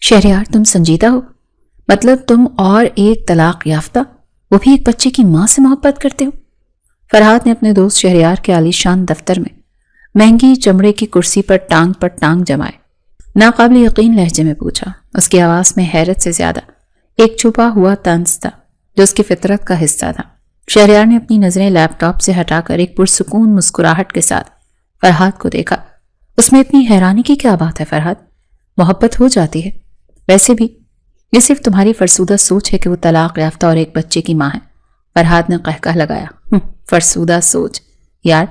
شہریار تم سنجیدہ ہو؟ مطلب تم اور ایک طلاق یافتہ، وہ بھی ایک بچے کی ماں سے محبت کرتے ہو؟ فرحاد نے اپنے دوست شہریار کے عالی شان دفتر میں مہنگی چمڑے کی کرسی پر ٹانگ جمائے ناقابل یقین لہجے میں پوچھا۔ اس کی آواز میں حیرت سے زیادہ ایک چھپا ہوا طنز تھا جو اس کی فطرت کا حصہ تھا۔ شہریار نے اپنی نظریں لیپ ٹاپ سے ہٹا کر ایک پرسکون مسکراہٹ کے ساتھ فرحاد کو دیکھا۔ اس میں اتنی حیرانی کی کیا بات ہے فرحاد؟ محبت ہو جاتی ہے۔ ویسے بھی یہ صرف تمہاری فرسودہ سوچ ہے کہ وہ طلاق یافتہ اور ایک بچے کی ماں ہے۔ فرحاد نے قہقہ لگایا۔ فرسودہ سوچ؟ یار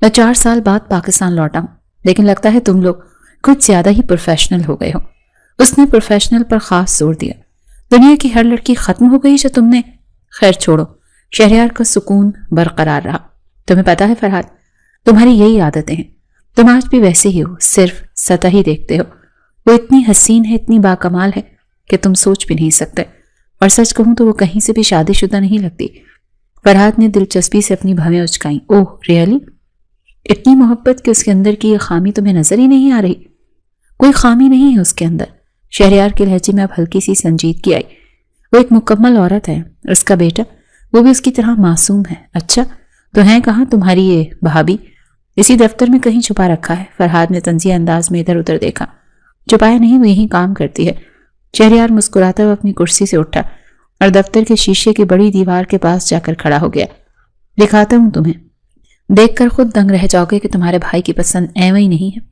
میں 4 سال بعد پاکستان لوٹا ہوں، لیکن لگتا ہے تم لوگ کچھ زیادہ ہی پروفیشنل ہو گئے ہو۔ اس نے پروفیشنل پر خاص زور دیا۔ دنیا کی ہر لڑکی ختم ہو گئی جو تم نے۔ خیر چھوڑو، شہریار کا سکون برقرار رہا۔ تمہیں پتا ہے فرحاد، تمہاری یہی عادتیں ہیں، تم آج بھی ویسے ہی ہو، صرف سطح ہی دیکھتے ہو۔ وہ اتنی حسین ہے، اتنی باکمال ہے کہ تم سوچ بھی نہیں سکتے، اور سچ کہوں تو وہ کہیں سے بھی شادی شدہ نہیں لگتی۔ فرحاد نے دلچسپی سے اپنی بھویں اچکائیں۔ اوہ ریئلی؟ اتنی محبت کہ اس کے اندر کی یہ خامی تمہیں نظر ہی نہیں آ رہی؟ کوئی خامی نہیں ہے اس کے اندر۔ شہریار کے لہجے میں اب ہلکی سی سنجیدگی آئی۔ وہ ایک مکمل عورت ہے، اس کا بیٹا وہ بھی اس کی طرح معصوم ہے۔ اچھا تو ہیں کہاں تمہاری یہ بھابھی؟ اسی دفتر میں کہیں چھپا رکھا ہے۔ فرحاد نے طنزیہ انداز میں ادھر ادھر دیکھا۔ چھپایا نہیں، وہ یہیں کام کرتی ہے۔ شہریار مسکراتا ہوا اپنی کرسی سے اٹھا اور دفتر کے شیشے کی بڑی دیوار کے پاس جا کر کھڑا ہو گیا۔ دکھاتا ہوں تمہیں، دیکھ کر خود دنگ رہ جاؤ گے کہ تمہارے بھائی کی پسند ایویں ہی نہیں ہے۔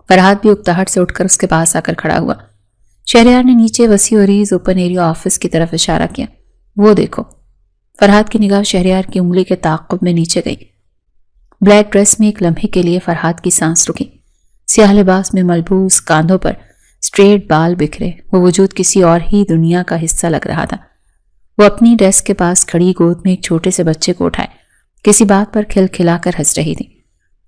فرحاد بھی اکتاہٹ سے اٹھ کر اس کے پاس آ کر کھڑا ہوا۔ شہریار نے نیچے وسیع و عریض اوپن ایریا آفس کی طرف اشارہ کیا۔ وہ دیکھو۔ فرحاد کی نگاہ شہریار کی انگلی کے تعاقب میں نیچے گئی۔ بلیک ڈریس میں ایک لمحے کے لیے فرحاد کی سانس رکی۔ سیاہ لباس میں ملبوس، کاندھوں پر اسٹریٹ بال بکھرے، وہ وجود کسی اور ہی دنیا کا حصہ لگ رہا تھا۔ وہ اپنی ڈیسک کے پاس کھڑی گود میں ایک چھوٹے سے بچے کو اٹھائے کسی بات پر کھلکھلا کر ہنس رہی تھی۔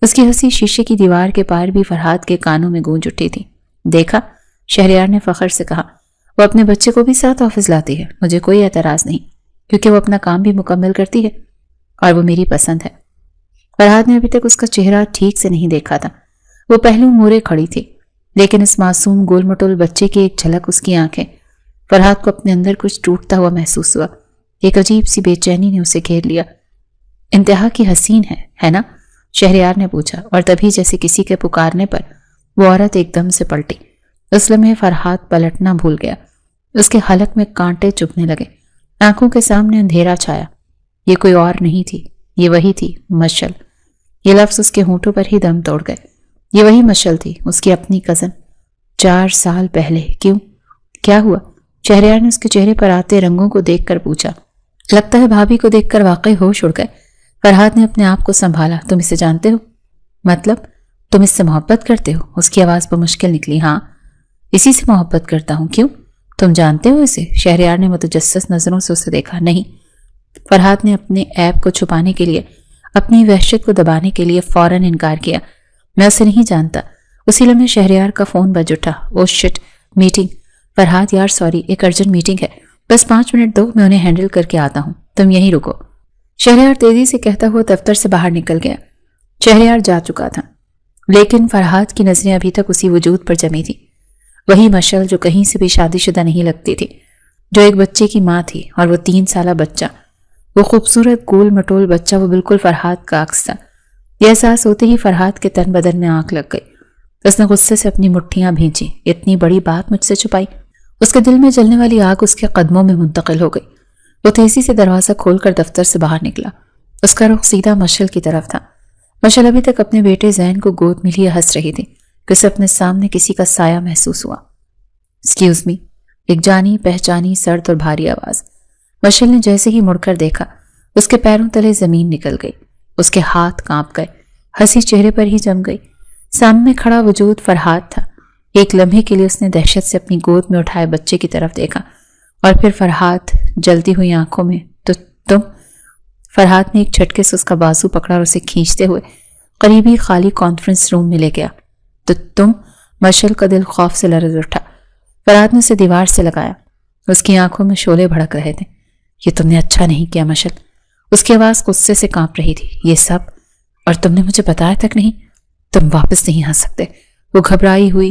اس کی ہنسی شیشے کی دیوار کے پار بھی فرحاد کے کانوں میں گونج اٹھی تھی۔ دیکھا، شہریار نے فخر سے کہا، وہ اپنے بچے کو بھی ساتھ آفس لاتی ہے، مجھے کوئی اعتراض نہیں، کیونکہ وہ اپنا کام بھی مکمل کرتی ہے اور وہ میری پسند ہے۔ فرحاد نے ابھی تک اس کا چہرہ ٹھیک سے نہیں دیکھا تھا۔ وہ پہلو موڑے کھڑی تھی، لیکن اس معصوم گول مٹول بچے کی ایک جھلک اس کی آنکھیں، فرحاد کو اپنے اندر کچھ ٹوٹتا ہوا محسوس ہوا۔ ایک عجیب سی بے چینی نے اسے گھیر لیا۔ انتہا کی حسین ہے نا؟ شہریار نے پوچھا، اور تبھی جیسے کسی کے پکارنے پر وہ عورت ایک دم سے پلٹی۔ اس لمحے فرحاد پلٹنا بھول گیا۔ اس کے حلق میں کانٹے چبھنے لگے، آنکھوں کے سامنے اندھیرا چھایا۔ یہ کوئی اور نہیں تھی، یہ وہی تھی، مشعل۔ یہ لفظ اس کے ہونٹوں پر ہی دم توڑ گئے۔ یہ وہی مشعل تھی، اس کی اپنی کزن۔ 4 سال پہلے۔ کیوں؟ کیا ہوا؟ شہریار نے اس کے چہرے پر آتے رنگوں کو دیکھ کر پوچھا۔ لگتا ہے بھابھی کو دیکھ کر واقعی ہوش اڑ گئے۔ فرحاد نے اپنے آپ کو سنبھالا۔ تم اسے جانتے ہو؟ مطلب تم اس سے محبت کرتے ہو؟ اس کی آواز بمشکل نکلی۔ ہاں، اسی سے محبت کرتا ہوں۔ کیوں؟ تم جانتے ہو اسے؟ شہریار نے متجسس نظروں سے اسے دیکھا۔ نہیں۔ فرحاد نے اپنے عیب کو چھپانے کے لیے، اپنی وحشت کو دبانے کے لیے فوراً انکار کیا۔ میں اسے نہیں جانتا۔ اسی لمحے شہریار کا فون بج اٹھا۔ او شٹ، میٹنگ۔ فرحاد یار سوری، ایک ارجنٹ میٹنگ ہے، بس 5 منٹ دو، میں انہیں ہینڈل کر کے آتا ہوں، تم یہیں رکو۔ شہریار تیزی سے کہتا ہوا دفتر سے باہر نکل گیا۔ شہریار جا چکا تھا، لیکن فرحاد کی نظریں ابھی تک اسی وجود پر جمی تھی۔ وہی مشعل جو کہیں سے بھی شادی شدہ نہیں لگتی تھی، جو ایک بچے کی ماں تھی، اور وہ 3 سالہ بچہ، وہ خوبصورت گول مٹول بچہ، وہ بالکل فرحاد کا عکس تھا۔ یہ احساس ہوتے ہی فرحاد کے تن بدن میں آنکھ لگ گئی۔ اس نے غصے سے اپنی مٹھیاں بھینچی۔ اتنی بڑی بات مجھ سے چھپائی؟ اس کے دل میں جلنے والی آگ اس کے قدموں میں منتقل ہو گئی۔ وہ تیزی سے دروازہ کھول کر دفتر سے باہر نکلا۔ اس کا رخ سیدھا مشعل کی طرف تھا۔ مشعل ابھی تک اپنے بیٹے زین کو گود میں لیے ہنس رہی تھی کہ اسے اپنے سامنے کسی کا سایہ محسوس ہوا۔ ایکسکیوز می، ایک جانی پہچانی سرد اور بھاری آواز۔ مشعل نے جیسے ہی مڑ کر دیکھا، اس کے پیروں تلے زمین نکل گئی۔ اس کے ہاتھ کانپ گئے، ہنسی چہرے پر ہی جم گئی۔ سامنے کھڑا وجود فرحاد تھا۔ ایک لمحے کے لیے اس نے دہشت سے اپنی گود میں اٹھائے بچے کی طرف دیکھا، اور پھر فرحاد جلتی ہوئی آنکھوں میں۔ تو تم؟ فرحاد نے ایک جھٹکے سے اس کا بازو پکڑا اور اسے کھینچتے ہوئے قریبی خالی کانفرنس روم میں لے گیا۔ تو تم؟ مشعل کا دل خوف سے لرز اٹھا۔ فرحاد نے اسے دیوار سے لگایا۔ اس کی آنکھوں میں شعلے بھڑک رہے تھے۔ یہ تم نے اچھا نہیں کیا مشعل۔ اس کی آواز غصے سے کانپ رہی تھی۔ یہ سب؟ اور تم نے مجھے بتایا تک نہیں؟ تم واپس نہیں آ سکتے۔ وہ گھبرائی ہوئی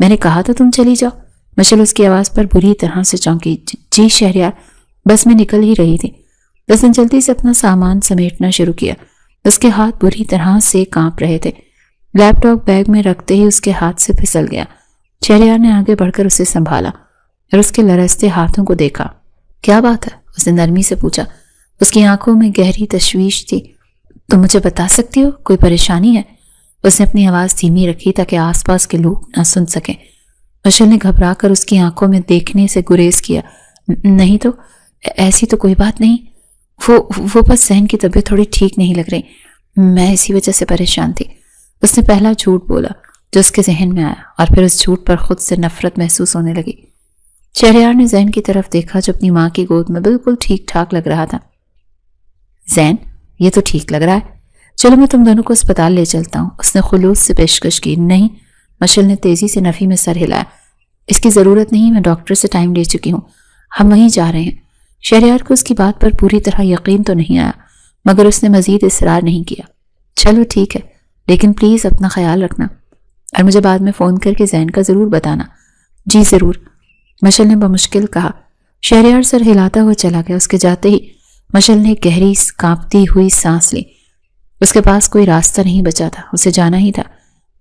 میں نے کہا تھا تم چلی جاؤ۔ مشل اس کی آواز پر بری طرح سے چونکی۔ جی شہریار، بس میں نکل ہی رہی تھی۔ اس نے جلدی سے اپنا سامان سمیٹنا شروع کیا۔ اس کے ہاتھ بری طرح سے کانپ رہے تھے۔ لیپ ٹاپ بیگ میں رکھتے ہی اس کے ہاتھ سے پھسل گیا۔ شہریار نے آگے بڑھ کر اسے سنبھالا اور اس کے لرزتے ہاتھوں کو دیکھا۔ کیا بات ہے؟ اس نے نرمی سے پوچھا۔ اس کی آنکھوں میں گہری تشویش تھی۔ تم مجھے بتا سکتی ہو کوئی پریشانی ہے؟ اس نے اپنی آواز دھیمی رکھی تاکہ آس پاس کے لوگ نہ سن سکیں۔ مشل نے گھبرا کر اس کی آنکھوں میں دیکھنے سے گریز کیا۔ نہیں تو ایسی تو کوئی بات نہیں، وہ بس ذہن کی طبیعت تھوڑی ٹھیک نہیں لگ رہی، میں اسی وجہ سے پریشان تھی۔ اس نے پہلا جھوٹ بولا جو اس کے ذہن میں آیا، اور پھر اس جھوٹ پر خود سے نفرت محسوس ہونے لگی۔ شہریار نے زین کی طرف دیکھا جو اپنی ماں کی گود میں بالکل ٹھیک ٹھاک لگ رہا تھا۔ زین، یہ تو ٹھیک لگ رہا ہے، چلو میں تم دونوں کو اسپتال لے چلتا ہوں، اس نے خلوص سے پیشکش کی۔ نہیں، مشل نے تیزی سے نفی میں سر ہلایا۔ اس کی ضرورت نہیں، میں ڈاکٹر سے ٹائم لے چکی ہوں، ہم وہیں جا رہے ہیں۔ شہریار کو اس کی بات پر پوری طرح یقین تو نہیں آیا، مگر اس نے مزید اصرار نہیں کیا۔ چلو ٹھیک ہے، لیکن پلیز اپنا خیال رکھنا اور مجھے بعد میں فون کر کے زین کا ضرور بتانا۔ جی ضرور، مشل نے بمشکل کہا۔ شہریار سر ہلاتا ہوا چلا گیا۔ اس کے جاتے ہی مشل نے گہری کانپتی ہوئی سانس لی۔ اس کے پاس کوئی راستہ نہیں بچا تھا، اسے جانا ہی تھا۔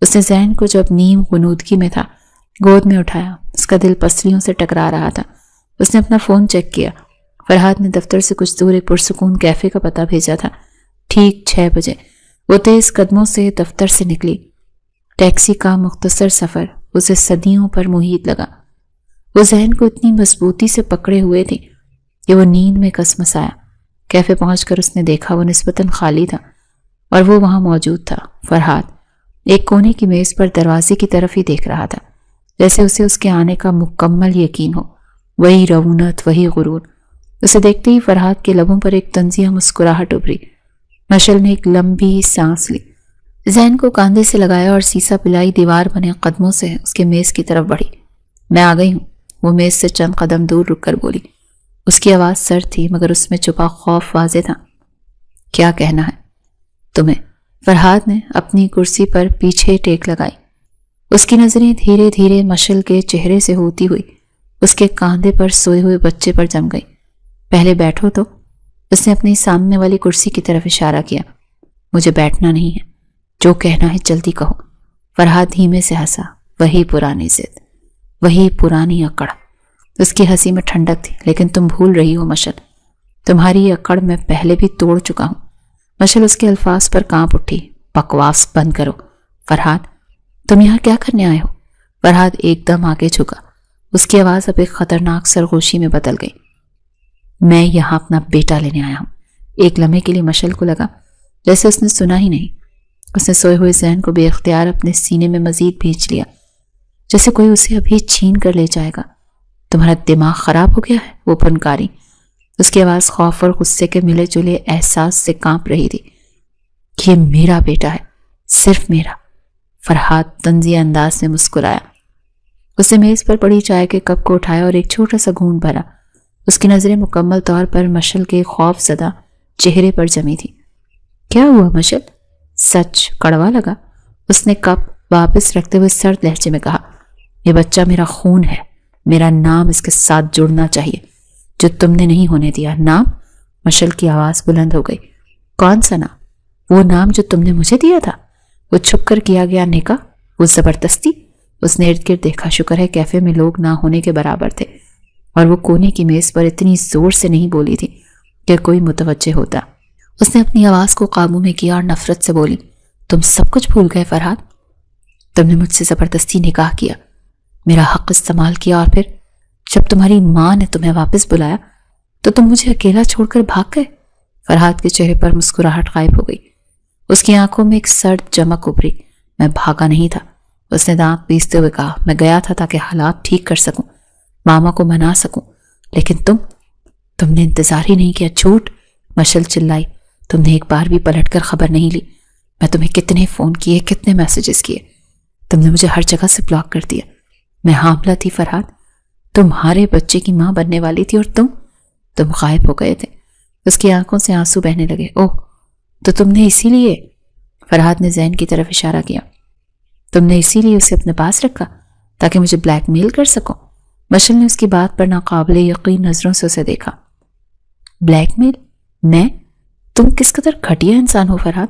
اس نے زین کو جو اب نیم غنودگی میں تھا گود میں اٹھایا۔ اس کا دل پسلیوں سے ٹکرا رہا تھا۔ اس نے اپنا فون چیک کیا۔ فرحاد نے دفتر سے کچھ دور ایک پرسکون کیفے کا پتہ بھیجا تھا۔ ٹھیک 6 بجے وہ تیز قدموں سے دفتر سے نکلی۔ ٹیکسی کا مختصر سفر اسے صدیوں پر محیط لگا۔ وہ ذہن کو اتنی مضبوطی سے پکڑے ہوئے تھی کہ وہ نیند میں کسمسایا۔ کیفے پہنچ کر اس نے دیکھا وہ نسبتاً خالی تھا اور وہ وہاں موجود تھا۔ فرحاد ایک کونے کی میز پر دروازے کی طرف ہی دیکھ رہا تھا، جیسے اسے اس کے آنے کا مکمل یقین ہو۔ وہی رونت، وہی غرور۔ اسے دیکھتے ہی فرحاد کے لبوں پر ایک طنزیہ مسکراہٹ ابھری۔ مشل نے ایک لمبی سانس لی، ذہن کو کاندھے سے لگایا اور سیسا پلائی دیوار بنے قدموں سے اس کے میز کی طرف بڑھی۔ میں آ گئی ہوں، وہ میز سے چند قدم دور رک کر بولی۔ اس کی آواز سرد تھی مگر اس میں چھپا خوف واضح تھا۔ کیا کہنا ہے تمہیں؟ فرحاد نے اپنی کرسی پر پیچھے ٹیک لگائی۔ اس کی نظریں دھیرے دھیرے مشل کے چہرے سے ہوتی ہوئی اس کے کاندھے پر سوئے ہوئے بچے پر جم گئی۔ پہلے بیٹھو تو، اس نے اپنی سامنے والی کرسی کی طرف اشارہ کیا۔ مجھے بیٹھنا نہیں ہے، جو کہنا ہے جلدی کہو۔ فرحاد دھیمے سے ہنسا۔ وہی پرانی ضد، وہی پرانی اکڑ۔ اس کی ہنسی میں ٹھنڈک تھی۔ لیکن تم بھول رہی ہو مشل، تمہاری اکڑ میں پہلے بھی توڑ چکا ہوں۔ مشل اس کے الفاظ پر کانپ اٹھی۔ بکواس بند کرو۔ فرحاد، تم یہاں کیا کرنے آئے ہو؟ فرحاد ایک دم آگے جھکا۔ اس کی آواز اب ایک خطرناک سرگوشی میں بدل گئی۔ میں یہاں اپنا بیٹا لینے آیا ہوں۔ ایک لمحے کے لیے مشل کو لگا جیسے اس نے سنا ہی نہیں۔ اس نے سوئے ہوئے ذہن کو بے اختیار اپنے سینے میں مزید بھیج لیا، جیسے کوئی اسے ابھی چھین کر لے جائے گا۔ تمہارا دماغ خراب ہو گیا ہے؟ وہ پھنکاری۔ اس کی آواز خوف اور غصے کے ملے جلے احساس سے کانپ رہی تھی۔ یہ میرا بیٹا ہے، صرف میرا۔ فرحاد طنزیہ انداز میں مسکرایا۔ اس نے میز پر پڑی چائے کے کپ کو اٹھایا اور ایک چھوٹا سا گھونٹ بھرا۔ اس کی نظریں مکمل طور پر مشل کے خوف زدہ چہرے پر جمی تھی۔ کیا ہوا مشل؟ سچ کڑوا لگا؟ اس نے کپ واپس رکھتے ہوئے سرد لہجے میں کہا۔ یہ بچہ میرا خون ہے، میرا نام اس کے ساتھ جڑنا چاہیے، جو تم نے نہیں ہونے دیا۔ نام؟ مشل کی آواز بلند ہو گئی۔ کون سا نام؟ وہ نام جو تم نے مجھے دیا تھا، وہ چھپ کر کیا گیا نکاح، وہ زبردستی۔ اس نے ارد گرد دیکھا۔ شکر ہے کیفے میں لوگ نہ ہونے کے برابر تھے اور وہ کونے کی میز پر اتنی زور سے نہیں بولی تھی کہ کوئی متوجہ ہوتا۔ اس نے اپنی آواز کو قابو میں کیا اور نفرت سے بولی۔ تم سب کچھ بھول گئے فرحاد؟ تم نے مجھ سے زبردستی نکاح کیا، میرا حق استعمال کیا، اور پھر جب تمہاری ماں نے تمہیں واپس بلایا تو تم مجھے اکیلا چھوڑ کر بھاگ گئے۔ فرحاد کے چہرے پر مسکراہٹ غائب ہو گئی۔ اس کی آنکھوں میں ایک سرد چمک ابھری۔ میں بھاگا نہیں تھا، اس نے دانت پیستے ہوئے کہا۔ میں گیا تھا تاکہ حالات ٹھیک کر سکوں، ماما کو منا سکوں، لیکن تم نے انتظار ہی نہیں کیا۔ جھوٹ! مشل چلائی۔ تم نے ایک بار بھی پلٹ کر خبر نہیں لی۔ میں تمہیں کتنے فون کیے، کتنے میسیجز کیے، تم نے مجھے ہر جگہ سے بلاک کر دیا۔ میں حاملہ تھی فرحاد، تمہارے بچے کی ماں بننے والی تھی، اور تم غائب ہو گئے تھے۔ اس کی آنکھوں سے آنسو بہنے لگے۔ اوہ، تو تم نے اسی لیے، فرحاد نے ذہن کی طرف اشارہ کیا، تم نے اسی لیے اسے اپنے پاس رکھا؟ تاکہ مجھے بلیک میل کر سکو؟ مشل نے اس کی بات پر ناقابل یقین نظروں سے اسے دیکھا۔ بلیک میل؟ میں؟ تم کس قدر گھٹیا انسان ہو فرحاد۔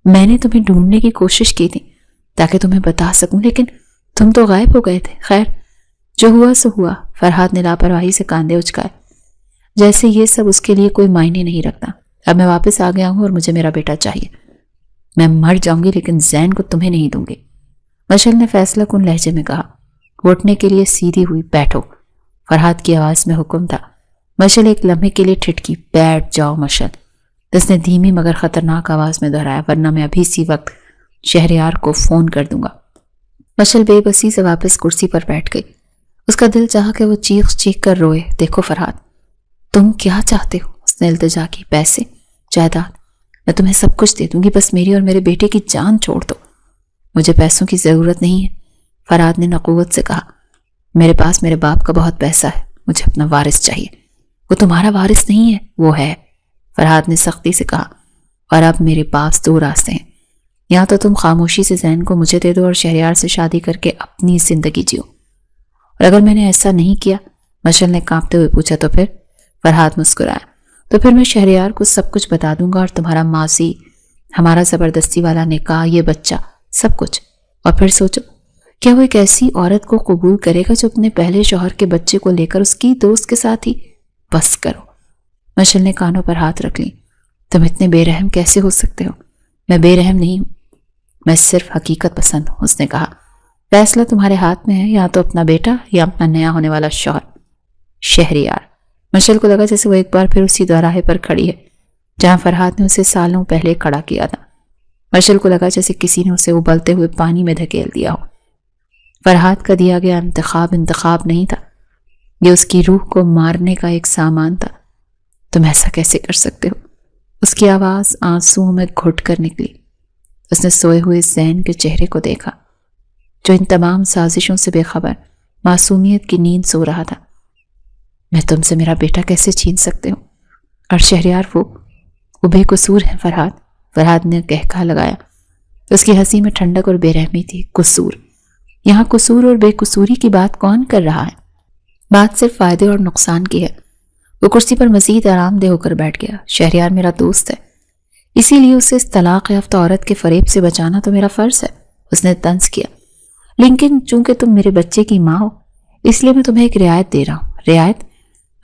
میں نے تمہیں ڈھونڈنے کی کوشش کی تھی تاکہ تمہیں بتا سکوں، لیکن تم تو غائب ہو گئے تھے۔ خیر، جو ہوا سو ہوا، فرحاد نے لاپرواہی سے کاندھے اچکائے، جیسے یہ سب اس کے لیے کوئی معنی نہیں رکھتا۔ اب میں واپس آ گیا ہوں اور مجھے میرا بیٹا چاہیے۔ میں مر جاؤں گی لیکن زین کو تمہیں نہیں دوں گی، مشل نے فیصلہ کن لہجے میں کہا۔ وہ اٹھنے کے لیے سیدھی ہوئی۔ بیٹھو، فرحاد کی آواز میں حکم تھا۔ مشل ایک لمحے کے لیے ٹھٹکی۔ بیٹھ جاؤ مشل، اس نے دھیمی مگر خطرناک آواز میں دہرایا، ورنہ میں ابھی اسی وقت شہریار کو فون کر دوں گا۔ مشل بے بسی سے واپس کرسی پر بیٹھ گئی۔ اس کا دل چاہا کہ وہ چیخ چیخ کر روئے۔ دیکھو فرحاد، تم کیا چاہتے ہو؟ اس نے التجا کی۔ پیسے، جائیداد، میں تمہیں سب کچھ دے دوں گی، بس میری اور میرے بیٹے کی جان چھوڑ دو۔ مجھے پیسوں کی ضرورت نہیں ہے، فرحاد نے نقوت سے کہا۔ میرے پاس میرے باپ کا بہت پیسہ ہے، مجھے اپنا وارث چاہیے۔ وہ تمہارا وارث نہیں ہے، وہ ہے، فرحاد نے سختی سے کہا۔ اور اب میرے پاس دو راستے ہیں، یا تو تم خاموشی سے زین کو مجھے دے دو اور شہریار سے شادی کر کے اپنی زندگی جیو، اور اگر میں نے ایسا نہیں کیا، مشل نے کانپتے ہوئے پوچھا، تو پھر؟ فرحاد مسکرایا۔ تو پھر میں شہریار کو سب کچھ بتا دوں گا، اور تمہارا ماضی، ہمارا زبردستی والا نکاح، یہ بچہ، سب کچھ۔ اور پھر سوچو، کیا وہ ایک ایسی عورت کو قبول کرے گا جو اپنے پہلے شوہر کے بچے کو لے کر اس کی دوست کے ساتھ ہی؟ بس کرو، مشل نے کانوں پر ہاتھ رکھ لی۔ تم اتنے بے رحم کیسے ہو سکتے ہو؟ میں بے رحم نہیں ہوں، میں صرف حقیقت پسند ہوں، اس نے کہا۔ فیصلہ تمہارے ہاتھ میں ہے، یا تو اپنا بیٹا یا اپنا نیا ہونے والا شوہر۔ شہریار، مشل کو لگا جیسے وہ ایک بار پھر اسی دوراہے پر کھڑی ہے جہاں فرحاد نے اسے سالوں پہلے کھڑا کیا تھا۔ مشل کو لگا جیسے کسی نے اسے ابلتے ہوئے پانی میں دھکیل دیا ہو۔ فرحاد کا دیا گیا انتخاب نہیں تھا، یہ اس کی روح کو مارنے کا ایک سامان تھا۔ تم ایسا کیسے کر سکتے ہو؟ اس کی آواز آنسوؤں میں گھٹ کر نکلی۔ اس نے سوئے ہوئے زین کے چہرے کو دیکھا جو ان تمام سازشوں سے بے خبر معصومیت کی نیند سو رہا تھا۔ میں تم سے میرا بیٹا کیسے چھین سکتے ہوں؟ اور شہریار، وہ بے قصور ہے فرحاد نے کہکا لگایا۔ اس کی ہنسی میں ٹھنڈک اور بے رحمی تھی۔ قصور؟ یہاں قصور اور بے قصوری کی بات کون کر رہا ہے؟ بات صرف فائدے اور نقصان کی ہے۔ وہ کرسی پر مزید آرام دہ ہو کر بیٹھ گیا۔ شہریار میرا دوست ہے، اسی لیے اسے اس طلاق یافتہ عورت کے فریب سے بچانا تو میرا فرض ہے، اس نے طنز کیا۔ لیکن چونکہ تم میرے بچے کی ماں ہو، اس لیے میں تمہیں ایک رعایت دے رہا ہوں۔ رعایت؟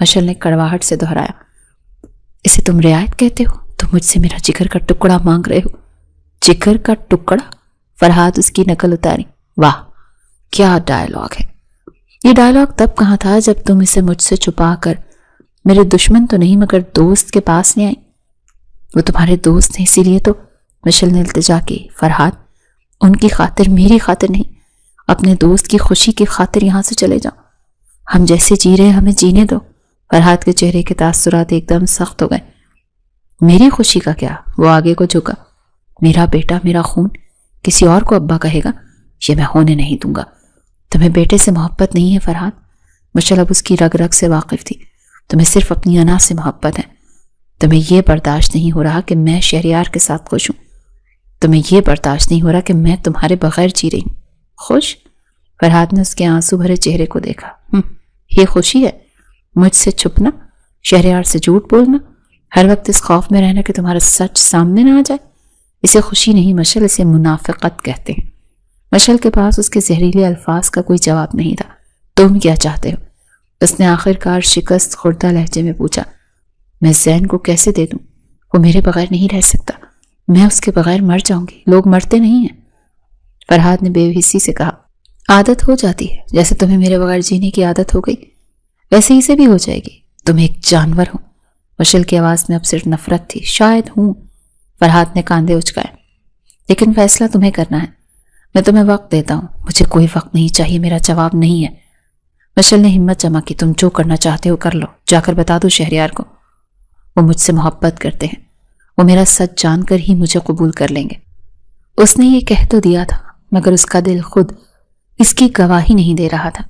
مشل نے کڑواہٹ سے دہرایا۔ اسے تم رعایت کہتے ہو؟ تم مجھ سے میرا جگر کا ٹکڑا مانگ رہے ہو؟ جگر کا ٹکڑا؟ فرحاد اس کی نقل اتاری۔ واہ، کیا ڈائیلاگ ہے! یہ ڈائیلاگ تب کہاں تھا جب تم اسے مجھ سے چھپا کر میرے دشمن تو نہیں مگر دوست کے پاس نہیں آئی۔ وہ تمہارے دوست ہیں، اسی لیے تو، مشل نے التجا کی۔ فرحاد، ان کی خاطر، میری خاطر نہیں، اپنے دوست کی خوشی کی خاطر یہاں سے چلے جاؤ۔ ہم جیسے جی رہے ہمیں جینے دو۔ فرحاد کے چہرے کے تاثرات ایک دم سخت ہو گئے۔ میری خوشی کا کیا؟ وہ آگے کو جھکا۔ میرا بیٹا، میرا خون کسی اور کو ابا کہے گا، یہ میں ہونے نہیں دوں گا۔ تمہیں بیٹے سے محبت نہیں ہے فرحاد؟ مشل اب اس کی رگ رگ سے واقف تھی۔ تمہیں صرف اپنی انا سے محبت ہے۔ تمہیں یہ برداشت نہیں ہو رہا کہ میں شہریار کے ساتھ خوش ہوں۔ تمہیں یہ برداشت نہیں ہو رہا کہ میں تمہارے بغیر جی رہی ہوں۔ خوش؟ فرحاد نے اس کے آنسو بھرے چہرے کو دیکھا۔ یہ خوشی ہے؟ مجھ سے چھپنا، شہریار سے جھوٹ بولنا، ہر وقت اس خوف میں رہنا کہ تمہارا سچ سامنے نہ آ جائے؟ اسے خوشی نہیں مشل، اسے منافقت کہتے ہیں۔ مشل کے پاس اس کے زہریلے الفاظ کا کوئی جواب نہیں تھا۔ تم کیا چاہتے ہو؟ اس نے آخر کار شکست خوردہ لہجے میں پوچھا۔ میں زین کو کیسے دے دوں؟ وہ میرے بغیر نہیں رہ سکتا، میں اس کے بغیر مر جاؤں گی۔ لوگ مرتے نہیں ہیں، فرحاد نے بے حسی سے کہا۔ عادت ہو جاتی ہے، جیسے تمہیں میرے بغیر جینے کی عادت ہو گئی ویسے ہی سے بھی ہو جائے گی۔ تم ایک جانور ہو۔ مشل کی آواز میں اب صرف نفرت تھی۔ شاید ہوں، فرحاد نے کاندھے اچکائے، لیکن فیصلہ تمہیں کرنا ہے۔ میں تمہیں وقت دیتا ہوں۔ مجھے کوئی وقت نہیں چاہیے، میرا جواب نہیں ہے۔ مشل نے ہمت جمع کی۔ تم جو کرنا چاہتے ہو کر لو، جا کر بتا دو شہریار کو۔ وہ مجھ سے محبت کرتے ہیں، وہ میرا سچ جان کر ہی مجھے قبول کر لیں گے۔ اس نے یہ کہہ تو دیا تھا، مگر اس کا دل خود اس کی گواہی نہیں دے رہا تھا۔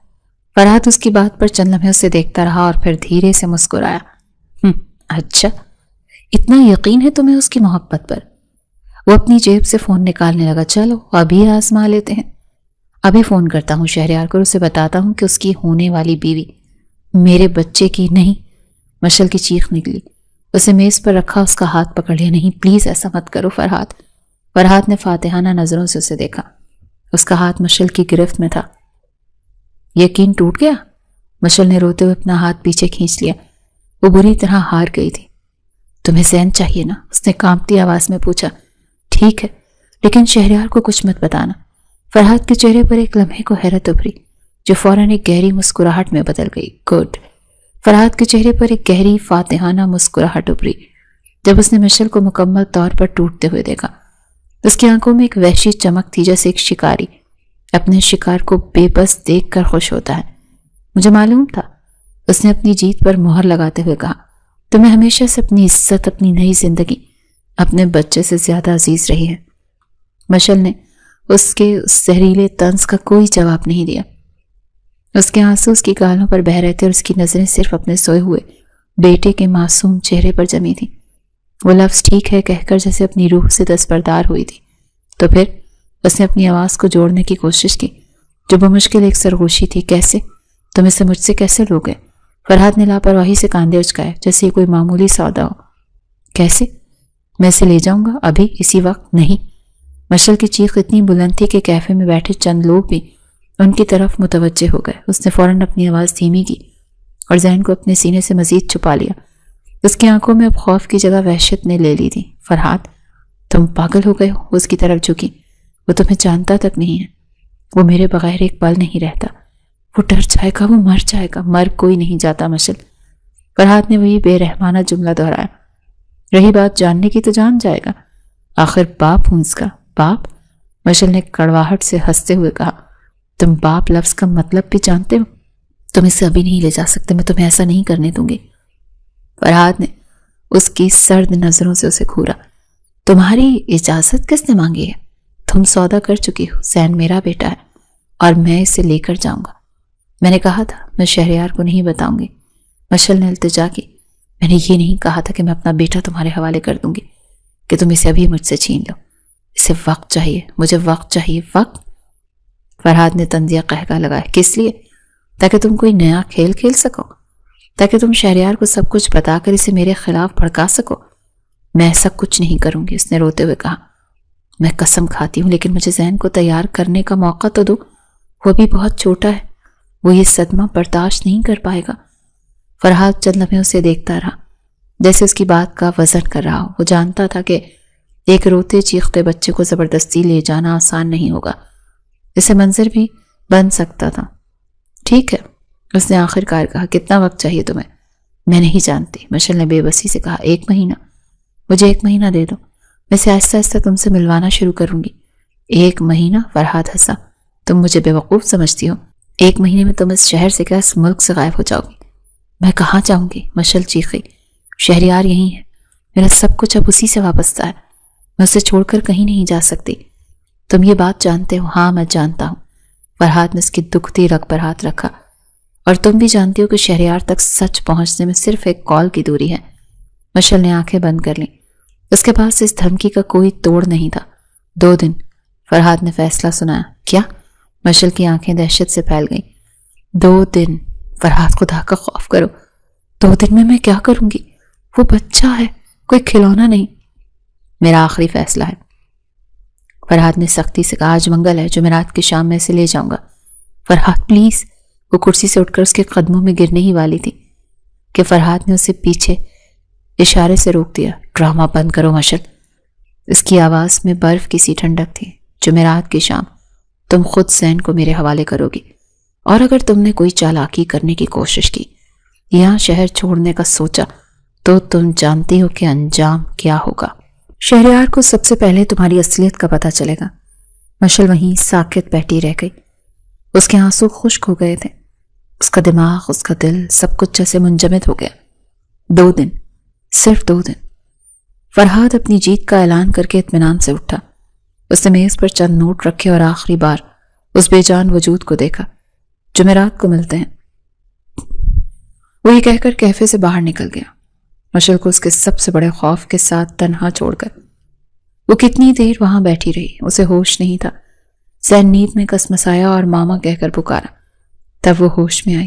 فرحاد اس کی بات پر چند لمحے اسے دیکھتا رہا اور پھر دھیرے سے مسکرایا۔ اچھا، اتنا یقین ہے تمہیں اس کی محبت پر؟ وہ اپنی جیب سے فون نکالنے لگا۔ چلو ابھی آزما لیتے ہیں۔ ابھی فون کرتا ہوں شہریار کو، اسے بتاتا ہوں کہ اس کی ہونے والی بیوی میرے بچے کی نہیں۔ مشل کی چیخ نکلی۔ اسے میز پر رکھا، اس کا ہاتھ پکڑ لیا۔ نہیں پلیز ایسا مت کرو فرحات۔ فرحات نے فاتحانہ نظروں سے اسے دیکھا۔ اس کا ہاتھ مشل کی گرفت میں تھا۔ یقین ٹوٹ گیا؟ مشل نے روتے ہوئے اپنا ہاتھ پیچھے کھینچ لیا۔ وہ بری طرح ہار گئی تھی۔ تمہیں زین چاہیے نا؟ اس نے کانپتی آواز میں پوچھا۔ ٹھیک ہے، لیکن شہریار کو کچھ مت بتانا۔ فرحات کے چہرے پر ایک لمحے کو حیرت ابھری جو فوراً ایک گہری مسکراہٹ میں بدل گئی۔ گڈ۔ فرحات کے چہرے پر ایک گہری فاتحانہ مسکراہٹ ابھری جب اس نے مشل کو مکمل طور پر ٹوٹتے ہوئے دیکھا۔ اس کی آنکھوں میں ایک وحشی چمک تھی، جیسے ایک شکاری اپنے شکار کو بے بس دیکھ کر خوش ہوتا ہے۔ مجھے معلوم تھا، اس نے اپنی جیت پر مہر لگاتے ہوئے کہا۔ تمہیں ہمیشہ سے اپنی عزت، اپنی نئی زندگی اپنے بچے سے زیادہ عزیز رہی ہے۔ مشل نے اس کے زہریلے طنز کا کوئی جواب نہیں دیا۔ اس کے آنسو اس کی گالوں پر بہہ رہے تھے اور اس کی نظریں صرف اپنے سوئے ہوئے بیٹے کے معصوم چہرے پر جمی تھیں۔ وہ لفظ ٹھیک ہے کہہ کر جیسے اپنی روح سے دستبردار ہوئی تھی، تو پھر اس نے اپنی آواز کو جوڑنے کی کوشش کی جو بمشکل ایک سرگوشی تھی۔ کیسے؟ تم اسے مجھ سے کیسے لوگے؟ فرحات نے لاپرواہی سے کاندھے اچکائے جیسے یہ کوئی معمولی سودا ہو۔ کیسے؟ میں اسے لے جاؤں گا ابھی اسی وقت؟ نہیں۔ مشل کی چیخ اتنی بلند تھی کہ کیفے میں بیٹھے چند لوگ بھی ان کی طرف متوجہ ہو گئے۔ اس نے فوراً اپنی آواز دھیمی کی اور ذہن کو اپنے سینے سے مزید چھپا لیا۔ اس کی آنکھوں میں اب خوف کی جگہ وحشت نے لے لی تھی۔ فرحات، تم پاگل ہو گئے ہو؟ وہ اس کی طرف جھکی۔ وہ تمہیں جانتا تک نہیں ہے۔ وہ میرے بغیر ایک پل نہیں رہتا۔ وہ ڈر جائے گا، وہ مر جائے گا۔ مر کوئی نہیں جاتا مشل۔ فرحات نے وہی بے رحمانہ جملہ دہرایا۔ رہی بات جاننے کی تو جان جائے گا، آخر باپ ہوں اس کا۔ باپ؟ مشل نے کڑواہٹ سے ہنستے ہوئے کہا۔ تم باپ لفظ کا مطلب بھی جانتے ہو؟ تم اسے ابھی نہیں لے جا سکتے، میں تمہیں ایسا نہیں کرنے دوں گی۔ فرحات نے اس کی سرد نظروں سے اسے گھورا۔ تمہاری اجازت کس نے مانگی ہے؟ تم سودا کر چکی ہو، زین میرا بیٹا ہے اور میں اسے لے کر جاؤں گا۔ میں نے کہا تھا میں شہریار کو نہیں بتاؤں گی۔ مشل نے التجا کی۔ میں نے یہ نہیں کہا تھا کہ میں اپنا بیٹا تمہارے حوالے کر دوں گی کہ تم اسے ابھی مجھ سے چھین لو۔ اسے وقت چاہیے، مجھے وقت چاہیے۔ وقت؟ فرحات نے طنزیہ قہقہ لگایا۔ کس لیے؟ تاکہ تم کوئی نیا کھیل کھیل سکو، تاکہ تم شہریار کو سب کچھ بتا کر اسے میرے خلاف بھڑکا سکو۔ میں ایسا کچھ نہیں کروں گی، اس نے روتے ہوئے کہا۔ میں قسم کھاتی ہوں، لیکن مجھے ذہن کو تیار کرنے کا موقع تو دو۔ وہ بھی بہت چھوٹا ہے، وہ یہ صدمہ برداشت نہیں کر پائے گا۔ فرحات چند لمحے اسے دیکھتا رہا جیسے اس کی بات کا وزن کر رہا ہو۔ وہ جانتا تھا کہ ایک روتے چیختے بچے کو زبردستی لے جانا آسان نہیں ہوگا۔ اسے منظر بھی بن سکتا تھا۔ ٹھیک ہے، اس نے آخر کار کہا۔ کتنا وقت چاہیے تمہیں؟ میں نہیں جانتی، مشل نے بے بسی سے کہا۔ 1 مہینہ؟ مجھے 1 مہینہ دے دو، میں سے آہستہ آہستہ تم سے ملوانا شروع کروں گی۔ 1 مہینہ؟ فرحات ہنسا۔ تم مجھے بیوقوف سمجھتی ہو؟ 1 مہینے میں تم اس شہر سے کیا اس ملک سے غائب ہو جاؤ گی؟ میں کہاں جاؤں گی؟ مشل چیخی۔ شہریار یہی ہے، میرا سب کچھ اب اسی سے وابستہ ہے، میں اسے چھوڑ کر کہیں نہیں جا سکتی۔ تم یہ بات جانتے ہو؟ ہاں میں جانتا ہوں۔ فرحات نے اس کی دکھتی رگ پر ہاتھ رکھا۔ اور تم بھی جانتی ہو کہ شہریار تک سچ پہنچنے میں صرف ایک کال کی دوری ہے۔ مشل نے آنکھیں بند کر لیں۔ اس کے پاس اس دھمکی کا کوئی توڑ نہیں تھا۔ 2 دن، فرحات نے فیصلہ سنایا۔ کیا؟ مشل کی آنکھیں دہشت سے پھیل گئیں۔ 2 دن؟ فرحات، خدا کا خوف کرو۔ 2 دن میں کیا کروں گی؟ وہ بچہ ہے، کوئی کھلونا نہیں۔ میرا آخری فیصلہ ہے۔ فرحات نے سختی سے کہا۔ آج منگل ہے، جمعرات کی شام میں اسے لے جاؤں گا۔ فرحات پلیز۔ وہ کرسی سے اٹھ کر اس کے قدموں میں گرنے ہی والی تھی کہ فرحات نے اسے پیچھے اشارے سے روک دیا۔ ڈرامہ بند کرو مشل۔ اس کی آواز میں برف کی سی ٹھنڈک تھی۔ جمعرات کی شام تم خود زین کو میرے حوالے کرو گی، اور اگر تم نے کوئی چالاکی کرنے کی کوشش کی یا شہر چھوڑنے کا سوچا تو تم جانتی ہو کہ انجام کیا ہوگا۔ شہریار کو سب سے پہلے تمہاری اصلیت کا پتہ چلے گا۔ مشل وہیں ساکت بیٹھی رہ گئی۔ اس کے آنسو خشک ہو گئے تھے۔ اس کا دماغ، اس کا دل، سب کچھ جیسے منجمد ہو گیا۔ 2 دن، صرف 2 دن۔ فرحات اپنی جیت کا اعلان کر کے اطمینان سے اٹھا۔ اس نے میز پر چند نوٹ رکھے اور آخری بار اس بے جان وجود کو دیکھا۔ جمعرات کو ملتے ہیں، وہ یہ کہہ کر کیفے سے باہر نکل گیا، مشل کو اس کے سب سے بڑے خوف کے ساتھ تنہا چھوڑ کر۔ وہ کتنی دیر وہاں بیٹھی رہی، اسے ہوش نہیں تھا، زین نیند میں کسمسایا اور ماما کہہ کر پکارا۔ تب وہ ہوش میں آئی۔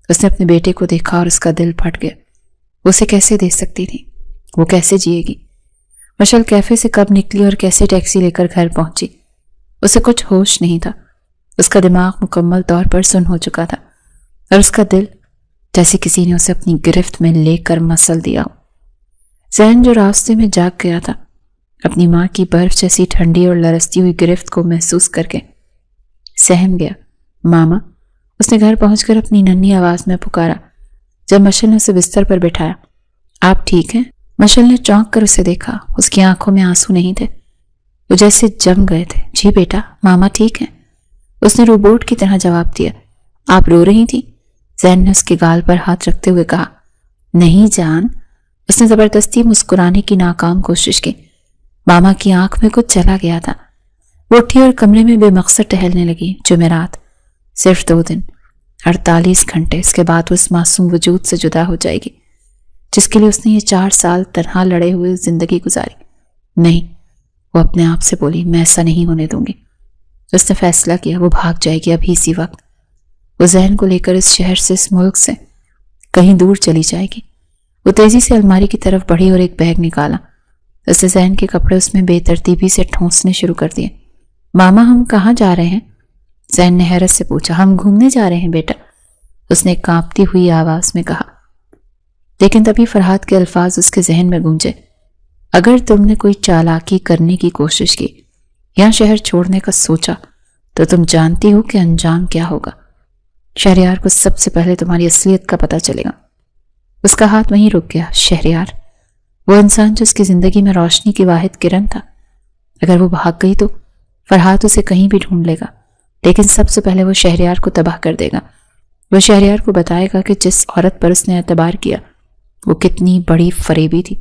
اس نے اپنے بیٹے کو دیکھا اور اس کا دل پھٹ گیا۔ وہ اسے کیسے دے سکتی تھی؟ وہ کیسے جیے گی؟ مشل کیفے سے کب نکلی اور کیسے ٹیکسی لے کر گھر پہنچی؟ اسے کچھ ہوش نہیں تھا۔ اس کا دماغ مکمل طور پر سن ہو چکا تھا اور اس کا دل جیسے کسی نے اسے اپنی گرفت میں لے کر مسل دیا ہو۔ زین جو راستے میں جاگ گیا تھا، اپنی ماں کی برف جیسی ٹھنڈی اور لرزتی ہوئی گرفت کو محسوس کر کے سہم گیا۔ ماما، اس نے گھر پہنچ کر اپنی ننھی آواز میں پکارا۔ جب مشل نے اسے بستر پر بٹھایا، آپ ٹھیک ہیں؟ مشل نے چونک کر اسے دیکھا۔ اس کی آنکھوں میں آنسو نہیں تھے، وہ جیسے جم گئے تھے۔ جی بیٹا، ماما ٹھیک ہیں، اس نے روبوٹ کی طرح جواب دیا۔ آپ رو رہی تھی؟ زین نے اس کے گال پر ہاتھ رکھتے ہوئے کہا۔ نہیں جان، اس نے زبردستی مسکرانے کی ناکام کوشش کی۔ ماما کی آنکھ میں کچھ چلا گیا تھا۔ وہ اٹھی اور کمرے میں بے مقصد ٹہلنے لگی۔ جمعرات، صرف 2 دن، 48 گھنٹے، اس کے بعد وہ اس معصوم وجود سے جدا ہو جائے گی جس کے لیے اس نے یہ 4 سال تنہا لڑے ہوئے زندگی گزاری۔ نہیں، وہ اپنے آپ سے بولی، میں ایسا نہیں ہونے دوں گی۔ اس نے فیصلہ کیا، وہ بھاگ جائے گی ابھی اسی وقت۔ وہ ذہن کو لے کر اس شہر سے، اس ملک سے کہیں دور چلی جائے گی۔ وہ تیزی سے الماری کی طرف بڑھی اور ایک بیگ نکالا۔ اس نے ذہن کے کپڑے اس میں بے ترتیبی سے ٹھونسنے شروع کر دیے۔ ماما، ہم کہاں جا رہے ہیں؟ ذہن نے حیرت سے پوچھا۔ ہم گھومنے جا رہے ہیں بیٹا، اس نے کانپتی ہوئی آواز میں کہا۔ لیکن تبھی فرحات کے الفاظ اس کے ذہن میں گونجے۔ اگر تم نے کوئی چالاکی کرنے کی کوشش کی یا شہر چھوڑنے کا سوچا تو تم جانتی ہو کہ انجام کیا ہوگا۔ شہریار کو سب سے پہلے تمہاری اصلیت کا پتہ چلے گا۔ اس کا ہاتھ وہیں رک گیا۔ شہریار، وہ انسان جو اس کی زندگی میں روشنی کی واحد کرن تھا، اگر وہ بھاگ گئی تو فرحات اسے کہیں بھی ڈھونڈ لے گا، لیکن سب سے پہلے وہ شہریار کو تباہ کر دے گا۔ وہ شہریار کو بتائے گا کہ جس عورت پر اس نے اعتبار کیا وہ کتنی بڑی فریبی تھی۔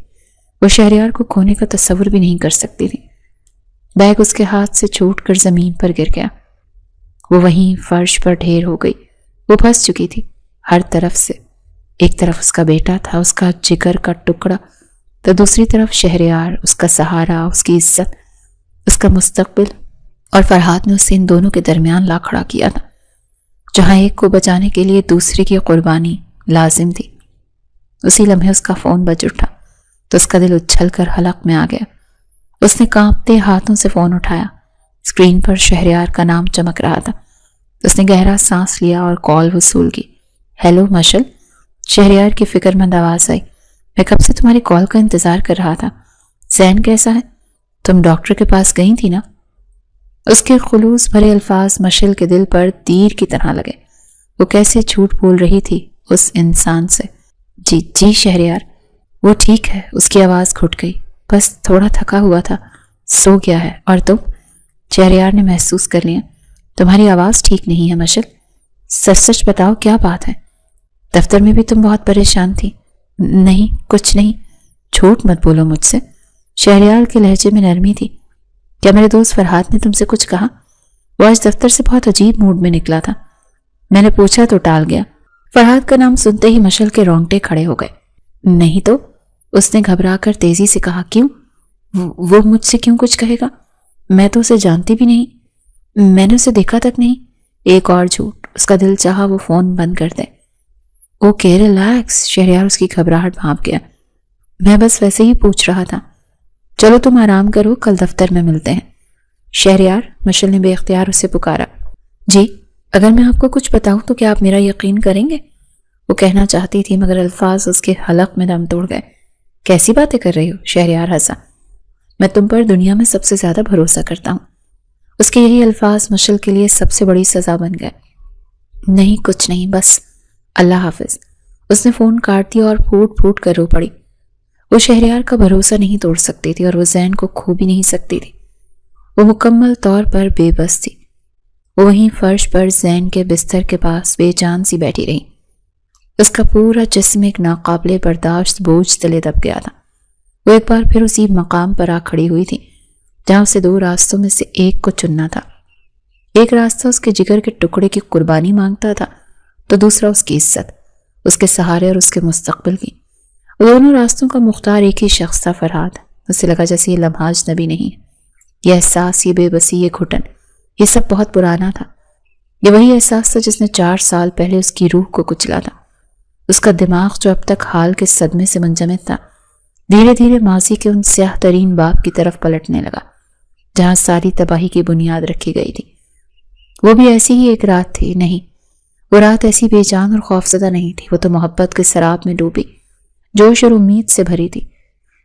وہ شہریار کو کھونے کا تصور بھی نہیں کر سکتی تھی۔ بیگ اس کے ہاتھ سے چھوٹ کر زمین پر گر گیا۔ وہ وہیں فرش پر ڈھیر ہو گئی۔ وہ پھنس چکی تھی ہر طرف سے۔ ایک طرف اس کا بیٹا تھا، اس کا جگر کا ٹکڑا، تو دوسری طرف شہریار، اس کا سہارا، اس کی عزت، اس کا مستقبل، اور فرحات نے اسے ان دونوں کے درمیان لا کھڑا کیا تھا، جہاں ایک کو بچانے کے لیے دوسرے کی قربانی لازم تھی۔ اسی لمحے اس کا فون بج اٹھا تو اس کا دل اچھل کر حلق میں آ گیا۔ اس نے کانپتے ہاتھوں سے فون اٹھایا۔ اسکرین پر شہریار کا نام چمک رہا تھا۔ اس نے گہرا سانس لیا اور کال وصول کی۔ ہیلو مشل، شہریار کی فکر مند آواز آئی۔ میں کب سے تمہاری کال کا انتظار کر رہا تھا۔ زین کیسا ہے؟ تم ڈاکٹر کے پاس گئی تھی نا؟ اس کے خلوص بھرے الفاظ مشل کے دل پر تیر کی طرح لگے۔ وہ کیسے جھوٹ بول رہی تھی اس انسان سے۔ جی شہریار، وہ ٹھیک ہے۔ اس کی آواز گھٹ گئی۔ بس تھوڑا تھکا ہوا تھا، سو گیا ہے۔ اور تم؟ شہریار نے محسوس کر لیا۔ تمہاری آواز ٹھیک نہیں ہے مشل، سچ بتاؤ کیا بات ہے؟ دفتر میں بھی تم بہت پریشان تھی۔ نہیں، کچھ نہیں، جھوٹ مت بولو مجھ سے۔ شہریار کے لہجے میں نرمی تھی۔ کیا میرے دوست فرحات نے تم سے کچھ کہا؟ وہ آج دفتر سے بہت عجیب موڈ میں نکلا تھا۔ میں نے پوچھا تو ٹال گیا۔ فرحات کا نام سنتے ہی مشل کے رونگٹے کھڑے ہو گئے۔ نہیں تو، اس نے گھبرا کر تیزی سے کہا۔ کیوں؟ وہ مجھ سے کیوں کچھ کہے گا؟ میں تو اسے جانتی بھی نہیں، میں نے اسے دیکھا تک نہیں۔ ایک اور جھوٹ۔ اس کا دل چاہا وہ فون بند کر دے۔ اوکے ریلیکس، شہریار اس کی گھبراہٹ بھانپ گیا۔ میں بس ویسے ہی پوچھ رہا تھا۔ چلو تم آرام کرو، کل دفتر میں ملتے ہیں۔ شہریار، مشل نے بے اختیار اسے پکارا۔ جی، اگر میں آپ کو کچھ بتاؤں تو کیا آپ میرا یقین کریں گے؟ وہ کہنا چاہتی تھی مگر الفاظ اس کے حلق میں دم توڑ گئے۔ کیسی باتیں کر رہی ہو؟ شہریار ہنسا۔ میں تم پر دنیا میں سب سے زیادہ بھروسہ کرتا ہوں۔ اس کے یہی الفاظ مشل کے لیے سب سے بڑی سزا بن گئے۔ نہیں، کچھ نہیں، بس اللہ حافظ۔ اس نے فون کاٹ دیا اور پھوٹ پھوٹ کر رو پڑی۔ وہ شہریار کا بھروسہ نہیں توڑ سکتی تھی اور وہ زین کو کھو بھی نہیں سکتی تھی۔ وہ مکمل طور پر بے بس تھی۔ وہ وہیں فرش پر زین کے بستر کے پاس بے جان سی بیٹھی رہی۔ اس کا پورا جسم ایک ناقابل برداشت بوجھ تلے دب گیا تھا۔ وہ ایک بار پھر اسی مقام پر آ کھڑی ہوئی تھی جہاں اسے 2 راستوں میں سے ایک کو چننا تھا۔ ایک راستہ اس کے جگر کے ٹکڑے کی قربانی مانگتا تھا تو دوسرا اس کی عزت، اس کے سہارے اور اس کے مستقبل کی۔ وہ دونوں راستوں کا مختار ایک ہی شخص تھا، فرحات۔ اسے لگا جیسے یہ لمحہ اجنبی نہیں ہے۔ یہ احساس، یہ بے بسی، یہ گھٹن، یہ سب بہت پرانا تھا۔ یہ وہی احساس تھا جس نے 4 سال پہلے اس کی روح کو کچلا تھا۔ اس کا دماغ جو اب تک حال کے صدمے سے منجمد تھا، دھیرے دھیرے ماضی کے ان سیاہ ترین باب کی طرف پلٹنے لگا جہاں ساری تباہی کی بنیاد رکھی گئی تھی۔ وہ بھی ایسی ہی ایک رات تھی، نہیں، وہ رات ایسی بے جان اور خوفزدہ نہیں تھی، وہ تو محبت کے سراب میں ڈوبی، جوش اور امید سے بھری تھی۔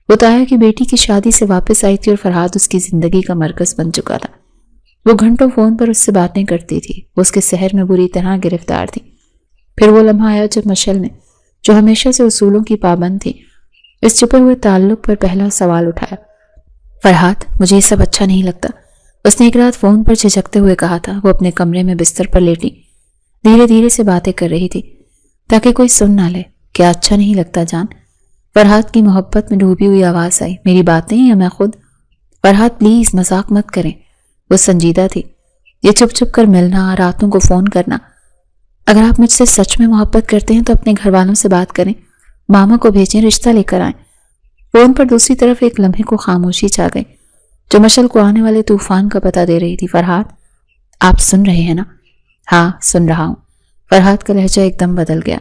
وہ تایا کی بیٹی کی شادی سے واپس آئی تھی اور فرحاد اس کی زندگی کا مرکز بن چکا تھا۔ وہ گھنٹوں فون پر اس سے باتیں کرتی تھی، وہ اس کے سحر میں بری طرح گرفتار تھی۔ پھر وہ لمحہ آیا جب مشعل نے، جو ہمیشہ سے اصولوں کی پابند تھی، اس چھپے ہوئے تعلق پر پہلا سوال اٹھایا۔ فرحاد، مجھے یہ سب اچھا نہیں لگتا، اس نے ایک رات فون پر جھجکتے ہوئے کہا تھا۔ وہ اپنے کمرے میں بستر پر لیٹی دھیرے دھیرے سے باتیں کر رہی تھی تاکہ کوئی سن نہ لے۔ کیا اچھا نہیں لگتا جان؟ فرحاد کی محبت میں ڈوبی ہوئی آواز آئی۔ میری باتیں یا میں خود؟ فرحاد پلیز مذاق مت کریں، وہ سنجیدہ تھی۔ یہ چھپ چھپ کر ملنا، راتوں کو فون کرنا، اگر آپ مجھ سے سچ میں محبت کرتے ہیں تو اپنے گھر والوں سے بات کریں، ماما کو بھیجیں، رشتہ لے کر آئیں۔ فون پر دوسری طرف ایک لمحے کو خاموشی چھا گئی جو مشعل کو آنے والے طوفان کا پتہ دے رہی تھی۔ فرحاد، آپ سن رہے ہیں نا؟ ہاں سن رہا ہوں۔ فرحاد کا لہجہ ایک دم بدل گیا،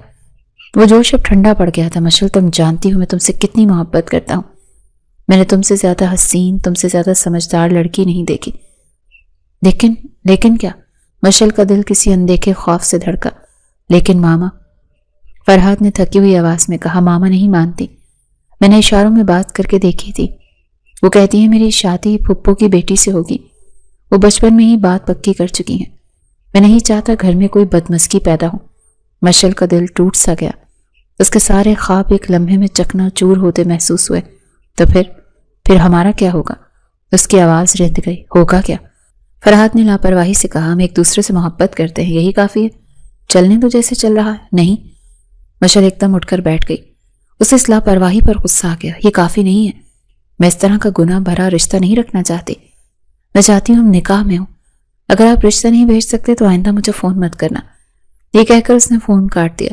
وہ جوش اب ٹھنڈا پڑ گیا تھا۔ مشعل، تم جانتی ہو میں تم سے کتنی محبت کرتا ہوں۔ میں نے تم سے زیادہ حسین، تم سے زیادہ سمجھدار لڑکی نہیں دیکھی۔ لیکن کیا؟ مشعل کا دل کسی اندیکھے خوف سے دھڑکا۔ لیکن ماما، فرحاد نے تھکی ہوئی آواز میں کہا۔ ماما نہیں مانتی، میں نے اشاروں میں بات کر کے دیکھی تھی، وہ کہتی ہیں میری شادی پھپھو کی بیٹی سے ہوگی، وہ بچپن میں ہی بات پکی کر چکی ہیں۔ میں نہیں چاہتا گھر میں کوئی بدمزگی پیدا ہو۔ مشعل کا دل ٹوٹ سا گیا، اس کے سارے خواب ایک لمحے میں چکنا چور ہوتے محسوس ہوئے۔ تو پھر ہمارا کیا ہوگا؟ اس کی آواز رند گئی۔ ہوگا کیا؟ فرحاد نے لاپرواہی سے کہا۔ ہم ایک دوسرے سے محبت کرتے ہیں، یہی کافی ہے، چلنے تو جیسے چل رہا ہے۔ نہیں، مشعل ایک دم اٹھ کر بیٹھ گئی، اسے اس لاپرواہی پر غصہ آ گیا۔ یہ کافی نہیں ہے، میں اس طرح کا گناہ بھرا رشتہ نہیں رکھنا چاہتی، میں چاہتی ہوں ہم نکاح میں ہوں۔ اگر آپ رشتہ نہیں بھیج سکتے تو آئندہ مجھے فون مت کرنا۔ یہ کہہ کر اس نے فون کاٹ دیا۔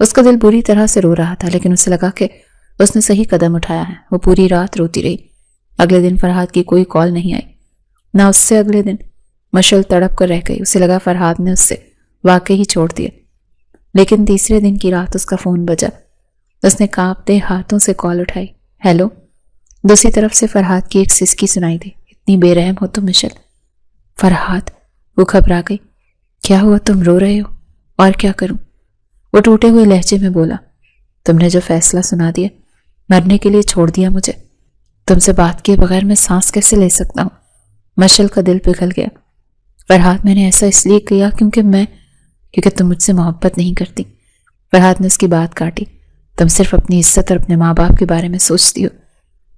اس کا دل بری طرح سے رو رہا تھا، لیکن اسے لگا کہ اس نے صحیح قدم اٹھایا ہے۔ وہ پوری رات روتی رہی۔ اگلے دن فرحاد کی کوئی کال نہیں آئی، نہ اس سے اگلے دن۔ مشعل تڑپ کر رہ گئی، اسے لگا فرحاد نے اس سے واقعی ہی چھوڑ دیا۔ لیکن تیسرے دن کی رات اس کا فون بجا۔ اس نے کانپتے ہاتھوں سے کال اٹھائی۔ ہیلو؟ دوسری طرف سے فرحاد کی ایک سسکی سنائی دی۔ اتنی بے رحم ہو تم مشعل؟ فرحاد، وہ گھبرا گئی۔ کیا ہوا، تم رو رہے ہو؟ اور کیا کروں؟ وہ ٹوٹے ہوئے لہجے میں بولا۔ تم نے جو فیصلہ سنا دیا، مرنے کے لیے چھوڑ دیا مجھے، تم سے بات کیے بغیر میں سانس کیسے لے سکتا ہوں؟ مشعل کا دل پگھل گیا۔ فرحاد، میں نے ایسا اس لیے کیا کیونکہ تم مجھ سے محبت نہیں کرتی۔ فرحاد نے اس کی بات کاٹی۔ تم صرف اپنی عزت اور اپنے ماں باپ کے بارے میں سوچتی ہو،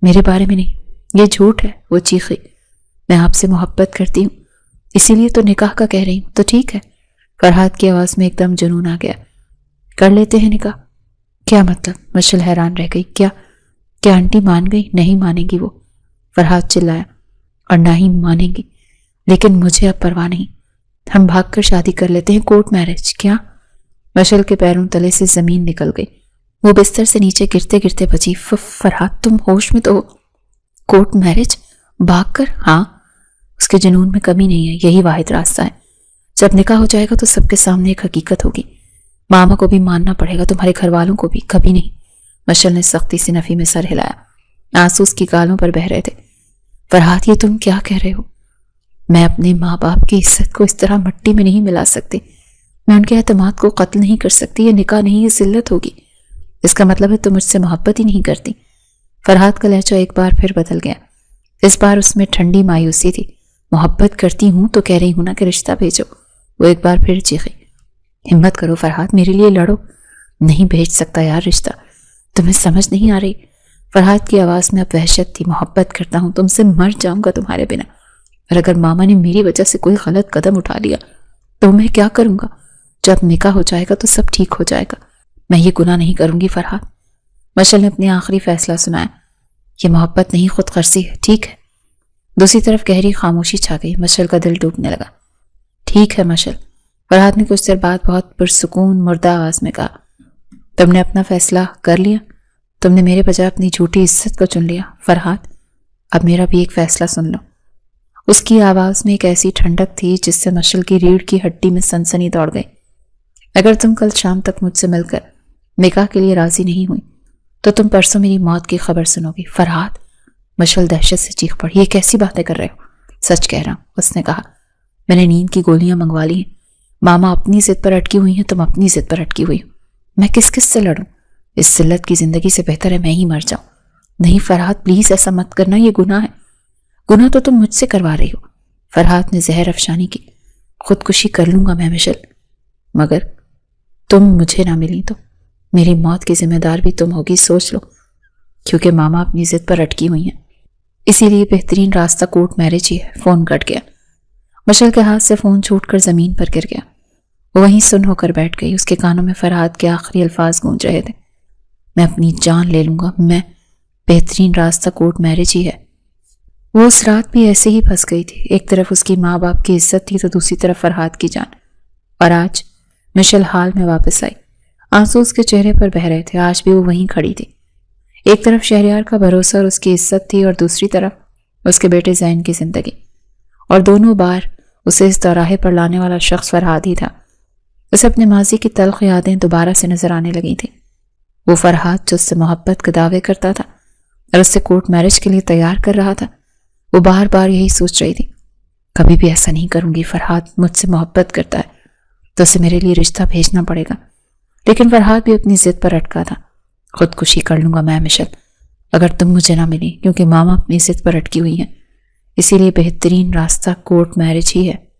میرے بارے میں نہیں۔ یہ جھوٹ ہے، وہ چیخی۔ میں آپ سے محبت کرتی ہوں، اسی لیے تو نکاح کا کہہ رہی ہوں۔ تو ٹھیک ہے۔ فرحاد کی آواز میں ایک دم جنون آ گیا۔ کر لیتے ہیں نکاح؟ کیا مطلب؟ مشعل حیران رہ گئی۔ کیا آنٹی مان گئی؟ نہیں مانے گی وہ، فرحاد چلایا، اور نہ ہی مانے گی، لیکن مجھے اب پرواہ نہیں، ہم بھاگ کر شادی کر لیتے ہیں، کورٹ میرج۔ کیا؟ مشعل کے پیروں تلے سے زمین نکل گئی، وہ بستر سے نیچے گرتے گرتے بچی۔ فرحاد، تم ہوش میں تو ہو؟ Court marriage? بھاگ کر؟ ہاں، اس کے جنون میں کمی نہیں ہے، یہی واحد راستہ ہے۔ جب نکاح ہو جائے گا تو سب کے سامنے ایک حقیقت ہوگی، ماما کو بھی ماننا پڑے گا، تمہارے گھر والوں کو بھی۔ کبھی نہیں، مشعل نے سختی سے نفی میں سر ہلایا، آنسو اس کی گالوں پر بہہ رہے تھے۔ فرحاد، یہ تم کیا کہہ رہے ہو؟ میں اپنے ماں باپ کی عزت کو اس طرح مٹی میں نہیں ملا سکتی، میں ان کے اعتماد کو قتل نہیں کر سکتی، یہ نکاح نہیں، یہ ذلت ہوگی۔ اس کا مطلب ہے تم مجھ سے محبت ہی نہیں کرتی۔ فرحاد کا لہجہ ایک بار پھر بدل گیا، اس بار اس میں ٹھنڈی مایوسی تھی۔ محبت کرتی ہوں تو کہہ رہی ہوں نا کہ رشتہ بھیجو۔ وہ ایک بار پھر چیخی۔ ہمت کرو فرحاد، میرے لیے لڑو۔ نہیں بھیج سکتا یار رشتہ، تمہیں سمجھ نہیں آ رہی؟ فرحاد کی آواز میں اب وحشت تھی۔ محبت کرتا ہوں، تم سے مر جاؤں گا تمہارے بنا، اور اگر ماما نے میری وجہ سے کوئی غلط قدم اٹھا لیا تو میں کیا کروں گا؟ جب نکاح ہو جائے گا تو سب ٹھیک ہو جائے گا، میں یہ گناہ نہیں کروں گی فرحاد۔ مشعل نے اپنی آخری فیصلہ سنایا۔ یہ محبت نہیں، خود غرضی ہے، ٹھیک ہے؟ دوسری طرف گہری خاموشی چھا گئی، مشعل کا دل ڈوبنے لگا۔ ٹھیک ہے مشعل، فرحاد نے کچھ دیر بعد بہت پرسکون مردہ آواز میں کہا۔ تم نے اپنا فیصلہ کر لیا، تم نے میرے بجائے اپنی جھوٹی عزت کو چن لیا۔ فرحاد، اب میرا بھی ایک فیصلہ سن لو۔ اس کی آواز میں ایک ایسی ٹھنڈک تھی جس سے مشل کی ریڑھ کی ہڈی میں سنسنی دوڑ گئی۔ اگر تم کل شام تک مجھ سے مل کر نکاح کے لیے راضی نہیں ہوئی تو تم پرسوں میری موت کی خبر سنو گی۔ فرحات، مشل دہشت سے چیخ پڑی، یہ کیسی باتیں کر رہے ہو؟ سچ کہہ رہا ہوں، اس نے کہا۔ میں نے نیند کی گولیاں منگوا لی ہیں۔ ماما اپنی ضد پر اٹکی ہوئی ہیں، تم اپنی ضد پر اٹکی ہوئی ہو۔ میں کس کس سے لڑوں؟ اس ذلت کی زندگی سے بہتر ہے میں ہی مر جاؤں۔ نہیں فرحات، پلیز ایسا مت کرنا، یہ گناہ ہے۔ گناہ تو تم مجھ سے کروا رہی ہو۔ فرحات نے زہر افشانی کی۔ خودکشی کر لوں گا میں مشل، مگر تم مجھے نہ ملی تو میری موت کی ذمہ دار بھی تم ہوگی، سوچ لو۔ کیونکہ ماما اپنی ضد پر اٹکی ہوئی ہیں، اسی لیے بہترین راستہ کورٹ میرج ہی ہے۔ فون کٹ گیا۔ مشل کے ہاتھ سے فون چھوٹ کر زمین پر گر گیا۔ وہ وہیں سن ہو کر بیٹھ گئی۔ اس کے کانوں میں فرحات کے آخری الفاظ گونج رہے تھے، میں اپنی جان لے لوں گا، میں بہترین راستہ کورٹ میرج ہی ہے۔ وہ اس رات بھی ایسے ہی پھنس گئی تھی۔ ایک طرف اس کی ماں باپ کی عزت تھی تو دوسری طرف فرحات کی جان۔ اور آج مشل حال میں واپس آئی۔ آنسو اس کے چہرے پر بہہ رہے تھے۔ آج بھی وہ وہیں کھڑی تھی۔ ایک طرف شہریار کا بھروسہ اور اس کی عزت تھی، اور دوسری طرف اس کے بیٹے زین کی زندگی، اور دونوں بار اسے اس دوراہے پر لانے والا شخص فرحات ہی تھا۔ اسے اپنے ماضی کی تلخ یادیں دوبارہ سے نظر آنے لگی تھیں۔ وہ فرحات جو اس سے محبت کے دعوے کرتا تھا اور اس سے کورٹ میرج کے لیے تیار کر رہا تھا، وہ بار بار یہی سوچ رہی تھی، کبھی بھی ایسا نہیں کروں گی۔ فرحات مجھ سے محبت کرتا ہے تو اسے میرے لیے رشتہ بھیجنا پڑے گا۔ لیکن فرحات بھی اپنی ضد پر اٹکا تھا۔ خودکشی کر لوں گا میں مشل، اگر تم مجھے نہ ملی، کیونکہ ماما اپنی ضد پر اٹکی ہوئی ہیں، اسی لیے بہترین راستہ کورٹ میرج ہی ہے۔